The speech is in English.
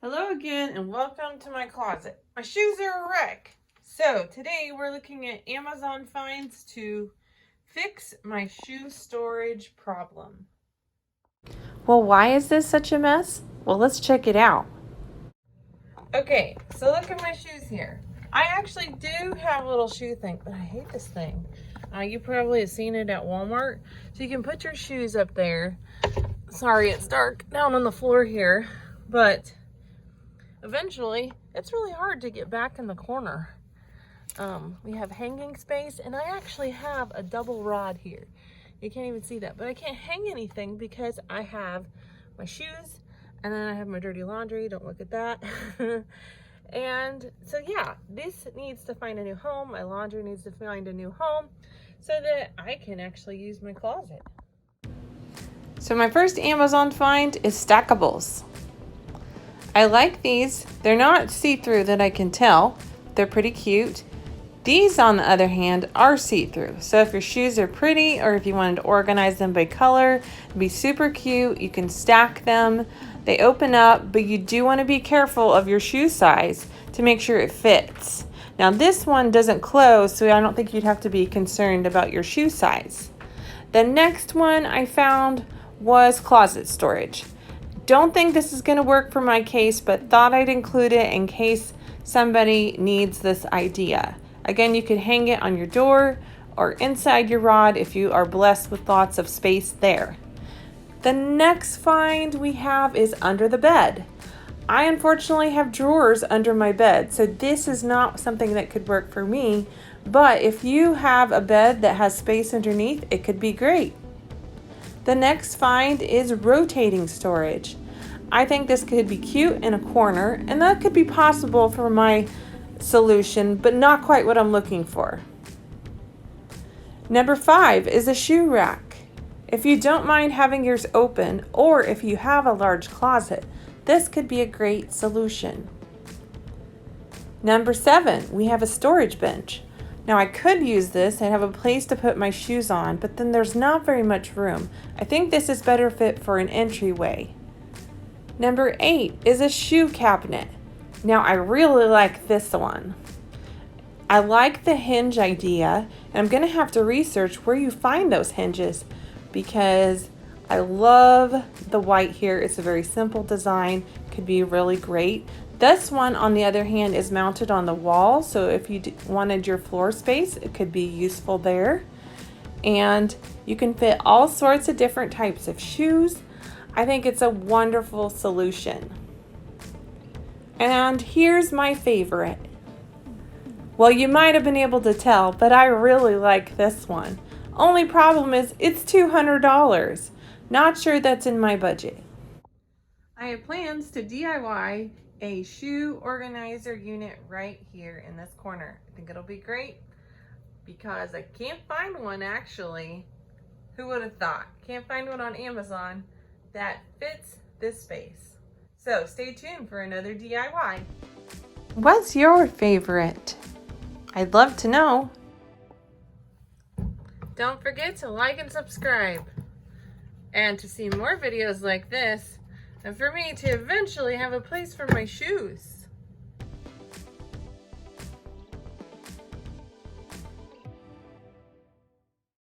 Hello again and welcome to my closet. My shoes are a wreck. So today we're looking at Amazon finds to fix my shoe storage problem. Well, why is this such a mess? Well, let's check it out. Okay, so look at my shoes here. I actually do have a little shoe thing, but I hate this thing. You probably have seen it at Walmart. So you can put your shoes up there. Sorry, it's dark down on the floor here, but eventually it's really hard to get back in the corner. We have hanging space, and I actually have a double rod here. You can't even see that, but I can't hang anything because I have my shoes and then I have my dirty laundry. Don't look at that. And so yeah, this needs to find a new home. My laundry needs to find a new home so that I can actually use my closet. So my first Amazon find is STACKABLES. I like these. They're not see-through that I can tell. They're pretty cute. These, on the other hand, are see-through. So if your shoes are pretty, or if you wanted to organize them by color, it'd be super cute. You can stack them. They open up, but you do want to be careful of your shoe size to make sure it fits. Now this one doesn't close, so I don't think you'd have to be concerned about your shoe size. The next one I found was closet storage. Don't think this is going to work for my case, but thought I'd include it in case somebody needs this idea. Again, you could hang it on your door or inside your rod if you are blessed with lots of space there. The next find we have is under the bed. I unfortunately have drawers under my bed, so this is not something that could work for me, but if you have a bed that has space underneath, it could be great. The next find is rotating storage. I think this could be cute in a corner, and that could be possible for my solution, but not quite what I'm looking for. Number 5 is a shoe rack. If you don't mind having yours open, or if you have a large closet, this could be a great solution. Number 7, we have a storage bench. Now I could use this and have a place to put my shoes on, but then there's not very much room. I think this is better fit for an entryway. Number 8 is a shoe cabinet. Now I really like this one. I like the hinge idea, and I'm gonna have to research where you find those hinges because I love the white here. It's a very simple design, could be really great. This one, on the other hand, is mounted on the wall, so if you wanted your floor space, it could be useful there. And you can fit all sorts of different types of shoes. I think it's a wonderful solution. And here's my favorite. Well, you might have been able to tell, but I really like this one. Only problem is it's $200. Not sure that's in my budget. I have plans to DIY a shoe organizer unit right here in this corner. I think it'll be great because I can't find one actually. Who would have thought? Can't find one on Amazon that fits this space. So stay tuned for another DIY. What's your favorite? I'd love to know. Don't forget to like and subscribe. And to see more videos like this, and for me to eventually have a place for my shoes.